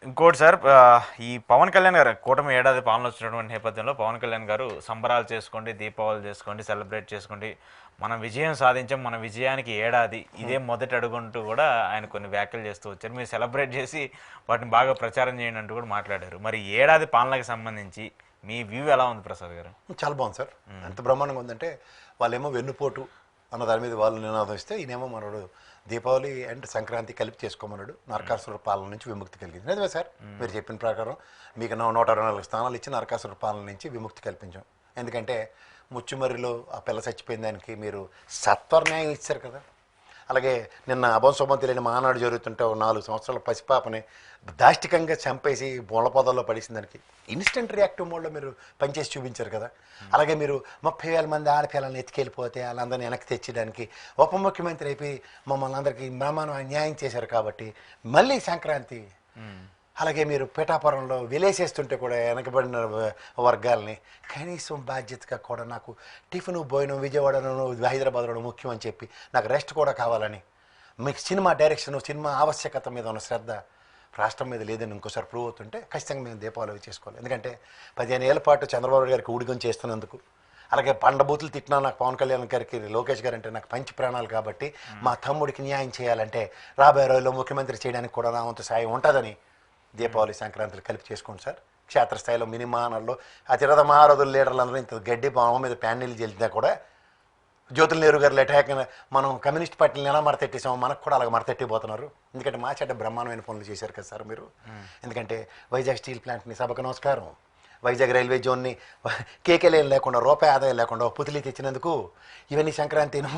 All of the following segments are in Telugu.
ఇంకోటి సార్ ఈ పవన్ కళ్యాణ్ గారు కూటమి ఏడాది పాలన వచ్చినటువంటి నేపథ్యంలో పవన్ కళ్యాణ్ గారు సంబరాలు చేసుకోండి, దీపావళి చేసుకోండి, సెలబ్రేట్ చేసుకోండి, మనం విజయం సాధించాం, మన విజయానికి ఏడాది ఇదే మొదటి అడుగుంటూ కూడా ఆయన కొన్ని వ్యాఖ్యలు చేస్తూ వచ్చారు. మీరు సెలబ్రేట్ చేసి వాటిని బాగా ప్రచారం చేయండి అంటూ కూడా మాట్లాడారు. మరి ఏడాది పాలనకి సంబంధించి మీ వ్యూ ఎలా ఉంది ప్రసాద్ గారు? చాలా బాగుంది సార్. ఎంత బ్రహ్మాండంగా ఉందంటే వాళ్ళేమో వెన్నుపోటు అన్న దాని మీద వాళ్ళు నినాదం ఇస్తే ఈయనేమో మనోడు దీపావళి అండ్ సంక్రాంతి కలిపి చేసుకోమన్నాడు. నరకాసుర పాలన నుంచి విముక్తి కలిగింది. నిజమే సార్, మీరు చెప్పిన ప్రకారం మీకు 124 స్థానాలు ఇచ్చి నరకాసుర పాలన నుంచి విముక్తి కల్పించాం. ఎందుకంటే ముచ్చుమర్రిలో ఆ పిల్ల చచ్చిపోయిన దానికి మీరు సత్వర న్యాయం ఇచ్చారు కదా. అలాగే నిన్న అభంశుభం తెలియని మానాడు జరుగుతుంటే 4 సంవత్సరాల పసిపాపని దాష్టికంగా చంపేసి బోళ్ళ పొదల్లో పడేసిన దానికి ఇన్స్టెంట్ రియాక్టివ్ మోడ్లో మీరు పనిచేసి చూపించారు కదా. అలాగే మీరు 30,000 మంది ఆడపిల్లల్ని ఎత్తుకెళ్ళిపోతే వాళ్ళందరినీ వెనక్కి తెచ్చడానికి ఉప ముఖ్యమంత్రి అయిపోయి మమ్మల్ని అందరికీ బ్రహ్మాండం న్యాయం చేశారు. కాబట్టి మళ్ళీ సంక్రాంతి అలాగే మీరు పిఠాపురంలో విలేసేస్తుంటే కూడా వెనకబడిన వర్గాల్ని కనీసం బాధ్యతగా కూడా నాకు టిఫిన్ భోజనం విజయవాడలో హైదరాబాద్లో ముఖ్యం అని చెప్పి నాకు రెస్ట్ కూడా కావాలని మీకు సినిమా డైరెక్షన్ సినిమా ఆవశ్యకత మీద ఉన్న శ్రద్ధ రాష్ట్రం మీద లేదని ఇంకోసారి ప్రూవ్ అవుతుంటే ఖచ్చితంగా మేము దీపావళి చేసుకోవాలి. ఎందుకంటే 15 ఏళ్ల పాటు చంద్రబాబు గారికి ఊడిగం చేస్తున్నందుకు, అలాగే పండబూతులు తిట్టినా నాకు పవన్ కళ్యాణ్ గారికి లోకేష్ గారు అంటే నాకు పంచి ప్రాణాలు కాబట్టి మా తమ్ముడికి న్యాయం చేయాలంటే రాబోయే రోజుల్లో ముఖ్యమంత్రి చేయడానికి కూడా నా వంతు సాయం ఉంటుందని దీపావళి సంక్రాంతులు కలిపి చేసుకోండి సార్. క్షేత్రస్థాయిలో మినిమానాల్లో అతిరథ మహారథుల లీడర్లందరూ ఇంత గడ్డి బావ మీద ప్యానెల్ చెల్లినా కూడా జ్యోతుల నెహ్రూ గారు లెటాక్ మనం కమ్యూనిస్ట్ పార్టీని ఎలా మరతెట్టేసామో మనకు కూడా అలాగ మరతెట్టిపోతున్నారు. ఎందుకంటే మా చెడ్డ బ్రహ్మాండమైన పనులు చేశారు కదా సార్ మీరు. ఎందుకంటే వైజాగ్ స్టీల్ ప్లాంట్ని సభకు నమస్కారం, వైజాగ్ రైల్వే జోన్ని కేకేలేం లేకుండా రూపాయి ఆదాయం లేకుండా పుతిలి తెచ్చినందుకు ఇవన్నీ సంక్రాంతిను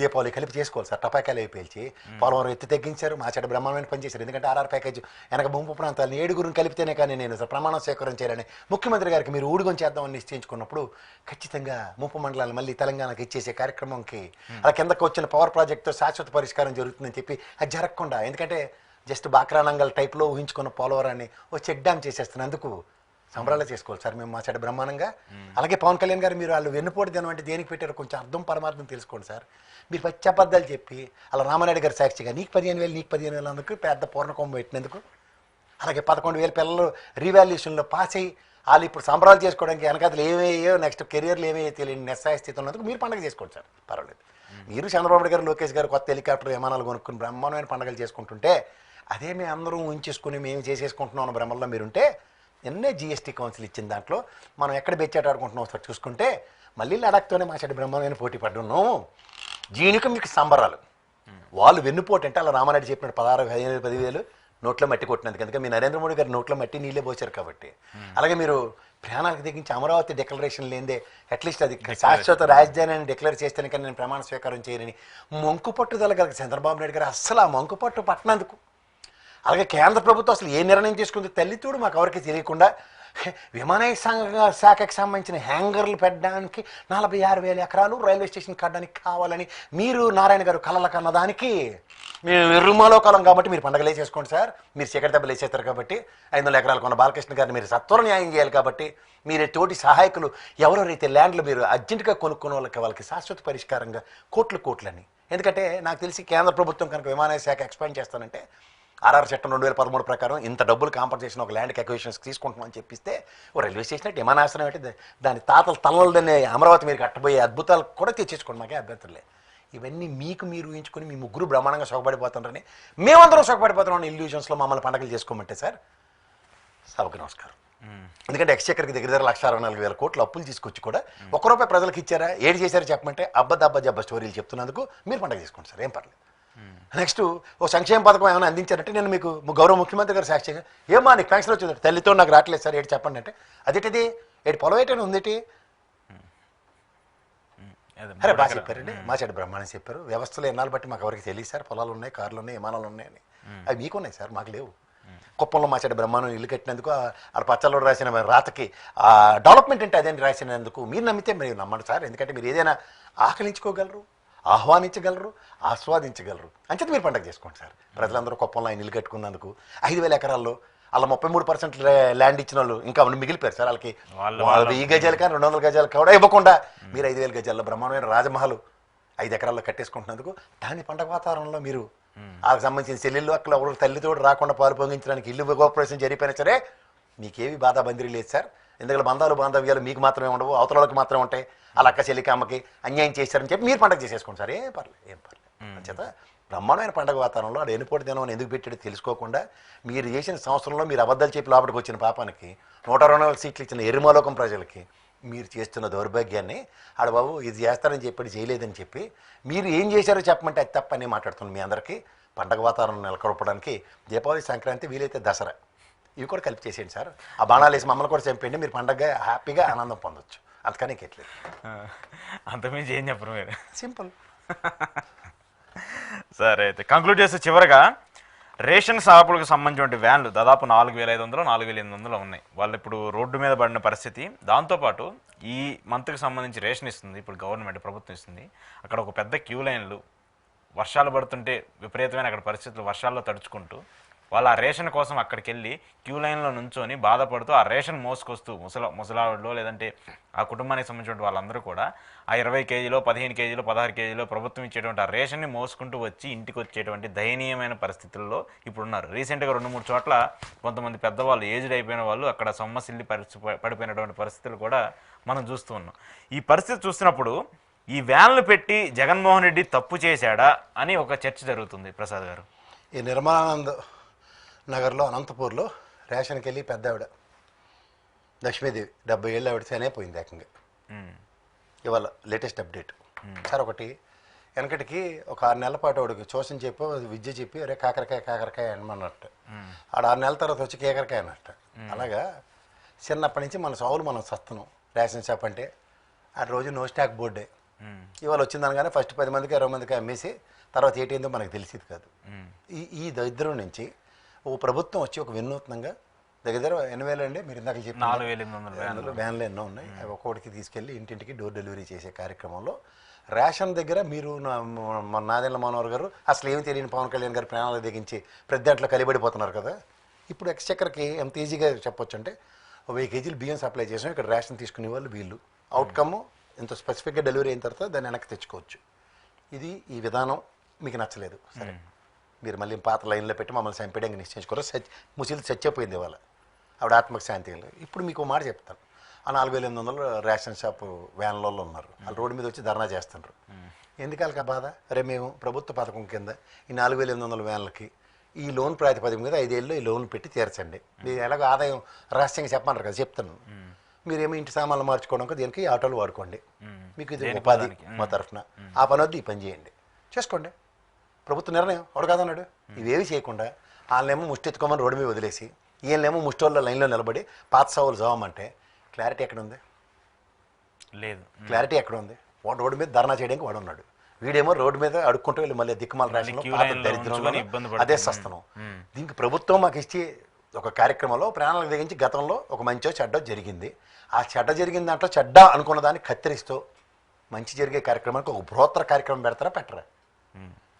దీపావళి కలిపి చేసుకోవాలి సార్. టపాకాయలు అయిపోయి పోలవరం ఎత్తి తగ్గించారు, మా చెడ్డ బ్రహ్మాండమైన పని చేశారు. ఎందుకంటే ఆర్ఆర్ ప్యాకేజ్ వెనక ముంపు ప్రాంతాలను 7 కలిపితేనే కానీ నేను సార్ ప్రమాణం స్వీకారం చేయాలని ముఖ్యమంత్రి గారికి మీరు ఊడిగం చేద్దామని నిశ్చయించుకున్నప్పుడు ఖచ్చితంగా ముంపు మండలాలు మళ్ళీ తెలంగాణకు ఇచ్చేసే కార్యక్రమంకి అలా కిందకు వచ్చిన పవర్ ప్రాజెక్టుతో శాశ్వత పరిష్కారం జరుగుతుందని చెప్పి అది జరగకుండా, ఎందుకంటే జస్ట్ బాక్రానంగల్ టైప్లో ఊహించుకున్న పోలవరాన్ని ఓ చెక్ డ్యామ్ చేసేస్తున్నందుకు సంబరాలు చేసుకోవాలి సార్ మేము మా చెడ్డ బ్రహ్మాండంగా. అలాగే పవన్ కళ్యాణ్ గారు మీరు వాళ్ళు వెన్నుపోటు దినం అంటే దేనికి పెట్టారో కొంచెం అర్థం పరమార్థం తెలుసుకోండి సార్. మీరు పచ్చి అబద్ధాలు చెప్పి అలా రామారెడ్డి గారు సాక్షిగా నీకు 15,000 అందుకు పెద్ద పూర్ణకొమ్మ పెట్టినందుకు, అలాగే 11,000 పిల్లలు రీవాల్యూషన్లో పాస్ అయ్యి వాళ్ళు ఇప్పుడు సంబరాలు చేసుకోవడానికి వెనకాతలు ఏమేయో నెక్స్ట్ కెరియర్లు ఏమేయో తెలియని నిస్సాయ స్థితి ఉన్నందుకు మీరు పండుగ చేసుకోండి సార్, పర్వాలేదు. మీరు చంద్రబాబు గారు లోకేష్ గారు కొత్త హెలికాప్టర్ విమానాలు కొనుక్కుని బ్రహ్మాండమైన పండుగలు చేసుకుంటుంటే అదే మేము అందరం ఉంచేసుకుని మేము చేసేసుకుంటున్నాం అన్న భ్రమల్లో మీరుంటే నిన్నే జిఎస్టీ కౌన్సిల్ ఇచ్చిన దాంట్లో మనం ఎక్కడ బెచ్చాట ఆడుకుంటున్నాం సార్ చూసుకుంటే మళ్ళీ లడాక్తోనే మా చెడ్డ బ్రహ్మాండమైన పోటీ పడ్డున్నాం. దీనికి మీకు సంబరాలు వాళ్ళు వెన్నుపోటు అంటే అలా రామారెడ్డి చెప్పినట్టు 16, 15, 10,000 నోట్లో మట్టి కొట్టినందుకు, ఎందుకంటే మీ నరేంద్ర మోడీ గారి నోట్లో మట్టి నీళ్ళే పోసారు కాబట్టి. అలాగే మీరు ప్రాణాలకు తెగించి అమరావతి డిక్లరేషన్ లేదే అట్లీస్ట్ అది శాశ్వత రాజధాని అని డిక్లేర్ చేస్తేనే కానీ నేను ప్రమాణ స్వీకారం చేయనని మంకు పట్టుదల కలిగి చంద్రబాబు నాయుడు గారు అస్సలు ఆ మంకు పట్టు పట్టినందుకు, అలాగే కేంద్ర ప్రభుత్వం అసలు ఏ నిర్ణయం తీసుకుంది తల్లితోడు మాకు ఎవరికి తెలియకుండా విమానయ శాఖకు సంబంధించిన హ్యాంగర్లు పెట్టడానికి 46,000 ఎకరాలు రైల్వే స్టేషన్ కట్టడానికి కావాలని మీరు నారాయణ గారు కలల కన్నదానికి మీరు ఎర్రుమాలో కాలం కాబట్టి మీరు పండగలే చేసుకోండి సార్. మీరు చీకటి దెబ్బలు వేసేస్తారు కాబట్టి 500 ఎకరాలు కొన్న బాలకృష్ణ గారిని మీరు సత్వర న్యాయం చేయాలి కాబట్టి మీరే తోటి సహాయకులు ఎవరెవరైతే ల్యాండ్లు మీరు అర్జెంటుగా కొనుక్కున్న వాళ్ళకి శాశ్వత పరిష్కారంగా కోట్లని. ఎందుకంటే నాకు తెలిసి కేంద్ర ప్రభుత్వం కనుక విమానయ శాఖ ఎక్స్పాండ్ చేస్తానంటే ఆర్ఆర్ చట్టం 2013 ప్రకారం ఇంత డబ్బులు కాంపన్సేషన్ ఒక ల్యాండ్కి అక్విజిషన్స్కి తీసుకుంటున్నామని చెప్పిస్తే ఓ రైల్వే స్టేషన్ అంటే విమానాశ్రయం అంటే దాని తాతల తలలనే అమరావతి మీరు కట్టబోయే అద్భుతాలు కూడా తెచ్చేసుకోండి, మాకే అభ్యంతరలే. ఇవన్నీ మీకు మీరు ఊహించుకొని మీ ముగ్గురు బ్రహ్మాండంగా సుఖపడిపోతుంటారని మేమందరం సుఖపడిపోతున్నాం ఇల్యూజన్స్లో మమ్మల్ని పండగలు చేసుకోమంటే సార్ సభకు నమస్కారం. ఎందుకంటే ఎక్స్చెక్కర్కి దగ్గర 1,64,000 కోట్లు అప్పులు తీసుకొచ్చి కూడా ₹1 ప్రజలకు ఇచ్చారా, ఏడు చేశారో చెప్పమంటే అబ్బ స్టోరీలు చెప్తున్నందుకు మీరు పండగ చేసుకోండి సార్, ఏం పర్లేదు. నెక్స్ట్ ఓ సంక్షేమ పథకం ఏమైనా అందించారంటే నేను మీకు గౌరవ ముఖ్యమంత్రి గారు సాక్షిగా ఏమా నీకు పెన్షన్ వచ్చింది తల్లితో నాకు రావట్లేదు సార్ ఏడు చెప్పండి అంటే అదేంటిది ఏడు పొలం ఏంటని ఉందేటి అరే బాగా చెప్పారండి. మా చెడ్డ బ్రహ్మాండం చెప్పారు. వ్యవస్థలో ఎన్నాళ్ళు బట్టి మాకు ఎవరికి తెలియదు సార్, పొలాలు ఉన్నాయి, కార్లు ఉన్నాయి, విమానాలు ఉన్నాయని. అవి మీకున్నాయి సార్, మాకు లేవు. కుప్పంలో మా చెడ్డ బ్రహ్మాండం ఇల్లు కట్టినందుకు ఆ పచ్చల్లో రాసిన రాతకి డెవలప్మెంట్ అంటే అదేంటి రాసినందుకు మీరు నమ్మితే మీరు నమ్మండి సార్. ఎందుకంటే మీరు ఏదైనా ఆకలించుకోగలరు, ఆహ్వానించగలరు, ఆస్వాదించగలరు. అంచేత మీరు పండగ చేసుకోండి సార్. ప్రజలందరూ కుప్పంలో ఆయన ఇల్లు కట్టుకున్నందుకు 5,000 ఎకరాల్లో అలా 33% ల్యాండ్ ఇచ్చిన వాళ్ళు ఇంకా మిగిలిపోయారు సార్. వాళ్ళకి 1000 గజాలు కానీ 200 గజాలు కూడా ఇవ్వకుండా మీరు 5,000 గజాల్లో బ్రహ్మాండమైన రాజమహల్ 5 ఎకరాల్లో కట్టేసుకుంటున్నందుకు దాని పండగ వాతావరణంలో మీరు వాళ్ళకి సంబంధించిన చెల్లెళ్ళు అక్కడ ఒకరు తల్లితో రాకుండా పాలు పొంగించడానికి ఇల్లు గోపరేషన్ జరిగిపోయినా సరే మీకేవి బాధ బందిరి లేదు సార్. ఎందుకంటే బంధాలు బాంధవ్యాలు మీకు మాత్రమే ఉండవు, అవతలకి మాత్రమే ఉంటాయి. వాళ్ళ అక్క చెల్లికి అమ్మకి అన్యాయం చేశారని చెప్పి మీరు పండగ చేసేసుకోండి సార్, ఏం పర్లేదు. అంచేత బ్రహ్మాండమైన పండగ వాతావరణంలో ఆడు ఎన్నిపోటీ దినం ఎందుకు పెట్టాడో తెలుసుకోకుండా మీరు చేసిన సంవత్సరంలో మీరు అబద్ధాలు చెప్పి లోపలికి వచ్చిన పాపానికి 124 సీట్లు ఇచ్చిన ఎరుమాలోకం ప్రజలకి మీరు చేస్తున్న దౌర్భాగ్యాన్ని బాబు ఇది చేస్తారని చెప్పి చేయలేదని చెప్పి మీరు ఏం చేశారో చెప్పమంటే అది తప్పని మాట్లాడుతున్నాను. మీ అందరికీ పండగ వాతావరణం నెలకొల్పడానికి దీపావళి, సంక్రాంతి, వీలైతే దసరా ఇవి కూడా కలిపి చేసేయండి సార్. ఆ బాణాలు వేసి మమ్మల్ని కూడా చంపేయండి, మీరు పండగ హ్యాపీగా ఆనందం పొందొచ్చు. అంతకనే కేట్లేదు, అంతమించి ఏం చెప్పరు మీరు. సింపుల్. సరే అయితే కంక్లూడ్ చేస్తే చివరిగా రేషన్ షాపులకు సంబంధించిన వ్యాన్లు దాదాపు 4500, 4800 ఉన్నాయి. వాళ్ళు ఇప్పుడు రోడ్డు మీద పడిన పరిస్థితి. దాంతోపాటు ఈ మంత్కి సంబంధించి రేషన్ ఇస్తుంది ఇప్పుడు గవర్నమెంట్, ప్రభుత్వం ఇస్తుంది. అక్కడ ఒక పెద్ద క్యూ లైన్లు, వర్షాలు పడుతుంటే విపరీతమైన అక్కడ పరిస్థితులు, వర్షాల్లో తడుచుకుంటూ వాళ్ళు ఆ రేషన్ కోసం అక్కడికి వెళ్ళి క్యూ లైన్లో నుంచొని బాధపడుతూ ఆ రేషన్ మోసుకొస్తూ ముసలావిడలో లేదంటే ఆ కుటుంబానికి సంబంధించిన వాళ్ళందరూ కూడా ఆ 20 కేజీలో, 15 కేజీలో, 16 కేజీలో ప్రభుత్వం ఇచ్చేటువంటి ఆ రేషన్ని మోసుకుంటూ వచ్చి ఇంటికి వచ్చేటువంటి దయనీయమైన పరిస్థితుల్లో ఇప్పుడున్నారు. రీసెంట్గా 2-3 చోట్ల కొంతమంది పెద్దవాళ్ళు, ఏజ్డ్ అయిపోయిన వాళ్ళు అక్కడ సొమ్మసిల్లి పడిపోయినటువంటి పరిస్థితులు కూడా మనం చూస్తూ ఉన్నాం. ఈ పరిస్థితి చూసినప్పుడు ఈ వ్యాన్లు పెట్టి జగన్మోహన్ రెడ్డి తప్పు చేశాడా అని ఒక చర్చ జరుగుతుంది. ప్రసాద్ గారు, ఈ నిర్మలానంద్ నగర్లో అనంతపూర్లో రేషన్కి వెళ్ళి పెద్ద ఆవిడ లక్ష్మీదేవి 70 ఏళ్ళు ఆవిడ చనిపోయింది ఏకంగా. ఇవాళ లేటెస్ట్ అప్డేట్ సార్. ఒకటి వెనకటికి ఒక 6 నెలల పాటు ఆవిడకి చూసిన చెప్పి విద్య చెప్పి అరే కాకరకాయ అనమన్నట్టు, ఆడ 6 నెలల తర్వాత వచ్చి కేకరకాయ అన్నట్ట. అలాగా చిన్నప్పటి నుంచి మన సావులు మనం సస్తున్నాం. రేషన్ షాప్ అంటే ఆ రోజు నో స్టాక్ బోర్డే. ఇవాళ వచ్చిందనగానే ఫస్ట్ 10 మందికి 20 మందికి అమ్మేసి తర్వాత ఏంటో మనకు తెలిసేది కాదు. ఈ దరిద్రం నుంచి ఓ ప్రభుత్వం వచ్చి ఒక వినూత్నంగా దగ్గర 80,000 అండి మీరు ఇందాక చెప్పి 4800 వ్యాన్లు ఎన్నో ఉన్నాయి. అవి ఒక్కొక్కటికి తీసుకెళ్ళి ఇంటింటికి డోర్ డెలివరీ చేసే కార్యక్రమంలో రేషన్ దగ్గర మీరు నాదెండ్ల మనోహర్ గారు అసలు ఏమి తెలియని పవన్ కళ్యాణ్ గారు ప్రాణాలు దిగించి ప్రతి దాంట్లో కలిబడిపోతున్నారు కదా. ఇప్పుడు ఎక్స్చెక్కర్కి ఎంత ఈజీగా చెప్పొచ్చు అంటే 1000 కేజీలు బియ్యం సప్లై చేసాం, ఇక్కడ రేషన్ తీసుకునే వాళ్ళు వీళ్ళు. అవుట్కమ్ ఇంత స్పెసిఫిక్గా డెలివరీ అయిన తర్వాత దాన్ని వెనక్కి తెచ్చుకోవచ్చు. ఈ విధానం మీకు నచ్చలేదు సరే, మీరు మళ్ళీ పాత లైన్లో పెట్టి మమ్మల్ని చంపేయడానికి నిశ్చయించుకోరు. ముసిలి చచ్చిపోయింది వాళ్ళ ఆవిడ ఆత్మకు శాంతి. ఇప్పుడు మీకు మాట చెప్తాను, ఆ 4800 రేషన్ షాపు వ్యాన్లలో ఉన్నారు. వాళ్ళు రోడ్డు మీద వచ్చి ధర్నా చేస్తున్నారు. ఎందుకు బాధ? అరే మేము ప్రభుత్వ పథకం కింద ఈ 4800 వ్యాన్లకి ఈ లోన్ ప్రాతిపదిక మీద 5 ఏళ్ళు ఈ లోన్ పెట్టి తీర్చండి. మీరు ఎలాగో ఆదాయం రహస్యంగా చెప్పమన్నారు కదా, చెప్తాను. మీరేమో ఇంటి సామాన్లు మార్చుకోవడానికి దీనికి ఆటోలు వాడుకోండి, మీకు ఇది ఉపాధి మా తరఫున. ఆ పని వద్దు, ఈ పని చేయండి, చేసుకోండి. ప్రభుత్వ నిర్ణయం వాడు కాదన్నాడు. ఇవేవి చేయకుండా వాళ్ళేమో ముష్టెత్తుకోమని రోడ్డు మీద వదిలేసి వీళ్ళేమో ముష్టోళ్ళ లైన్లో నిలబడి పాత సావులు చావమంటే క్లారిటీ ఎక్కడ ఉంది? లేదు. క్లారిటీ ఎక్కడ ఉంది? వాడు రోడ్డు మీద ధర్నా చేయడానికి వాడు ఉన్నాడు, వీడేమో రోడ్డు మీద అడుక్కుంటూ వెళ్ళి మళ్ళీ దిక్కుమాల రాష్ట్రంలో దరిద్రంలో అదే సస్తనం. దీనికి ప్రభుత్వం మాకు ఇచ్చి ఒక కార్యక్రమంలో ప్రాణాలకు దిగించి గతంలో ఒక మంచో చెడ్డో జరిగింది. ఆ చెడ్డ జరిగిన దాంట్లో చెడ్డ అనుకున్న దాన్ని కత్తిరిస్తూ మంచి జరిగే కార్యక్రమానికి ఒక బృహత్తర కార్యక్రమం పెడతారా పెట్టరా?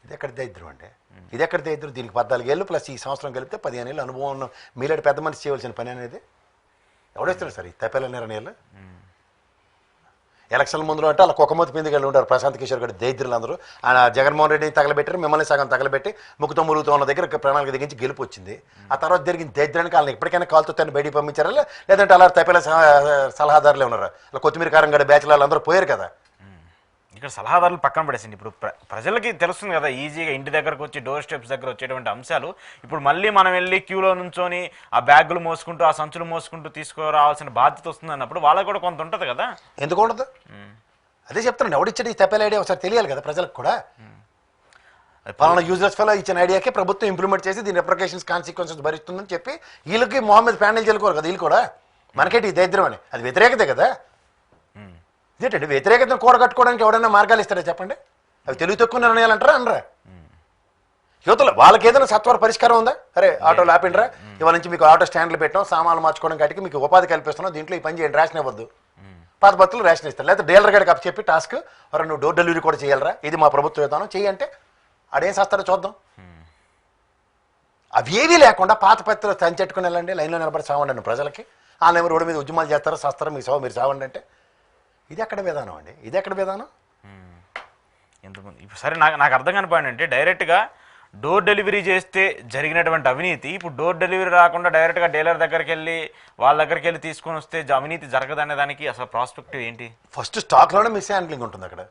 ఇది ఎక్కడ దరిద్రం అంటే? ఇది ఎక్కడ దరిద్రం? దీనికి 14 ఏళ్ళు ప్లస్ ఈ సంవత్సరం కలిపితే 15 ఏళ్ళు అనుభవం ఉన్న మీలాంటి పెద్ద మనిషి చేయవలసిన పని అనేది ఎవడేస్తున్నాడు సార్ ఈ తప్పేల నిర్ణయాలు? ఎలక్షన్ల ముందు అంటే అలా కుక్కమూతి పిందికి ఉంటారు ప్రశాంత్ కిషోర్ గారు దరిద్రులు అందరూ. ఆయన జగన్మోహన్ రెడ్డిని తగలబెట్టారు, మిమ్మల్ని సగం తగలబెట్టి ముక్కుతో మురుగుతూ ఉన్న దగ్గర ప్రణాళిక దిగించి గెలుపు వచ్చింది. ఆ తర్వాత జరిగిన దరిద్రానికి వాళ్ళని ఎప్పటికైనా కాలుతో తను బయటికి పంపించారా, లేదంటే అలా తప్పేల సలహాదారులే ఉన్నారా? అలా కొత్తిమీర కారం గడ బ్యాచ్లు వాళ్ళందరూ పోయారు కదా. ఇక్కడ సలహాదారులు పక్కన పడేసింది. ఇప్పుడు ప్రజలకి తెలుస్తుంది కదా ఈజీగా ఇంటి దగ్గరకు వచ్చి డోర్ స్టెప్స్ దగ్గర వచ్చేటువంటి అంశాలు. ఇప్పుడు మళ్ళీ మనం వెళ్ళి క్యూలో నుంచొని ఆ బ్యాగులు మోసుకుంటూ ఆ సంచులు మోసుకుంటూ తీసుకురావాల్సిన బాధ్యత వస్తుంది అన్నప్పుడు వాళ్ళకి కూడా కొంత ఉంటుంది కదా. ఎందుకు ఉండదు? అదే చెప్తున్నాను, ఎవడిచ్చాడు ఈ తప్పేల ఐడియా ఒకసారి తెలియాలి కదా ప్రజలకు కూడా. పలానా యూజర్స్ ఫెలో ఇచ్చిన ఐడియాకే ప్రభుత్వం ఇంప్లిమెంట్ చేసి దీని రిప్లికేషన్స్ కాన్సిక్వెన్సెస్ భరిస్తుందని చెప్పి వీళ్ళకి మొహమ్మద్ ప్యానెల్ చెల్లుకోరు కదా వీళ్ళు కూడా. మనకేంటి ఈ దరిద్రం అని? అది వ్యతిరేకతే కదా. ఇదేంటండి వ్యతిరేకతను కూడగట్టుకోవడానికి ఎవడైనా మార్గాలు ఇస్తారా చెప్పండి? అవి తెలివి తక్కువ నిర్ణయాలు అంటారా అనరా? యువతలు వాళ్ళకి ఏదైనా సత్వర పరిష్కారం ఉందా? అరే ఆటోలు ఆపిండ్రా, ఇవాళ నుంచి మీకు ఆటో స్టాండ్లు పెట్టాం, సామాన్లు మార్చుకోవడం కాటికి మీకు ఉపాధి కల్పిస్తున్నాం, దీంట్లో ఈ పని చేయండి, రేషన్ ఇవ్వద్దు. పాత భక్తులు రేషన్ ఇస్తారు, లేకపోతే డీలర్ గడికి అప్పు చెప్పి టాస్క్ ఎవరు నువ్వు డోర్ డెలివరీ కూడా చేయాలరా, ఇది మా ప్రభుత్వ విధానం చేయంటే ఆడేం చేస్తారో చూద్దాం. అవి ఏవీ లేకుండా పాత పత్రికలు తంచెట్టుకుని వెళ్ళండి, లైన్లో నిలబడి సావండి ప్రజలకి. వాళ్ళేమో రోడ్డు మీద ఉద్యమాలు చేస్తారో సస్తారో మీ సావు మీరు సావండి అంటే ఇది ఎక్కడ విధానం అండి? ఇది ఎక్కడ విధానం? ఎంతమంది సరే నాకు అర్థం కాని పాయింట్ అంటే డైరెక్ట్గా డోర్ డెలివరీ చేస్తే జరిగినటువంటి అవినీతి ఇప్పుడు డోర్ డెలివరీ రాకుండా డైరెక్ట్గా డీలర్ దగ్గరికి వెళ్ళి వాళ్ళ దగ్గరికి వెళ్ళి తీసుకొని వస్తే అవినీతి జరగదనే దానికి అసలు ప్రాస్పెక్టివ్ ఏంటి? ఫస్ట్ స్టాక్లోనే మిస్ హ్యాండ్లింగ్ ఉంటుంది అక్కడ.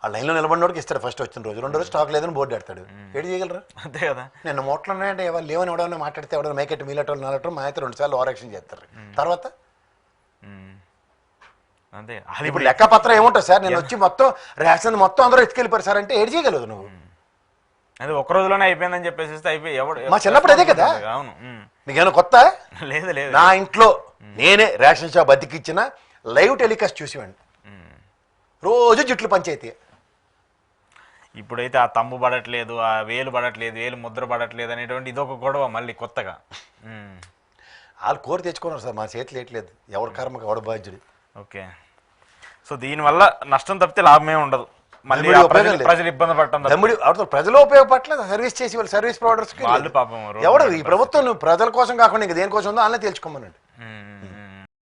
ఆ లైన్లో నిలబడినోడికి ఇస్తాడు ఫస్ట్ వచ్చిన రోజు, 2 రోజు స్టాక్ లేదని బోర్డు పెడతాడు. ఏడు చేయగలరా? అంతే కదా. నిన్న మోట్లు ఉన్నాయంటే వాళ్ళు లేవని ఎవడన్నా మాట్లాడితే ఎవడన్నా మేకెట్ మీలటోళ్ళు నాలటం మా అయితే 2 సార్లు ఓవరాక్షన్ చేస్తారు. తర్వాత అంతే. అది ఇప్పుడు లెక్కపత్రం ఏముంటుంది సార్, నేను వచ్చి మొత్తం రేషన్ మొత్తం అందరూ ఎత్తుకెళ్ళిపోయారు సార్ అంటే ఏడు చేయగలదు నువ్వు? అది ఒక రోజులోనే అయిపోయిందని చెప్పేసి అయిపోయి ఎవడు మా చిన్నప్పుడు అదే కదా. అవును. మీకేమైనా కొత్త? లేదు లేదు. నా ఇంట్లో నేనే రేషన్ షాప్ అద్దెకిచ్చిన లైవ్ టెలికాస్ట్ చూసేవాడిని, రోజు జుట్లు పంచాయితీ. ఇప్పుడైతే ఆ తమ్ము పడట్లేదు, ఆ వేలు పడట్లేదు, వేలు ముద్ర పడట్లేదు అనేటువంటి ఇదొక గొడవ మళ్ళీ కొత్తగా. వాళ్ళు కోరి తెచ్చుకున్నారు సార్, మా చేతులు వేయట్లేదు. ఎవరి కర్మకు ఎవడ బాధ్యుడు. ఓకే. సో దీనివల్ల నష్టం తప్పితే లాభమే ఉండదు. మళ్ళీ ప్రజలు ఇబ్బంది పడటం, ప్రజలు ఉపయోగపడలేదు. సర్వీస్ చేసి వాళ్ళు సర్వీస్ ప్రొవైడర్స్ వాళ్ళు పాపం ఎవడు ఈ ప్రభుత్వం ప్రజల కోసం కాకుండా ఇంకా దేనికోసం ఉందో వాళ్ళనే తెలుసుకోమన్నాడు.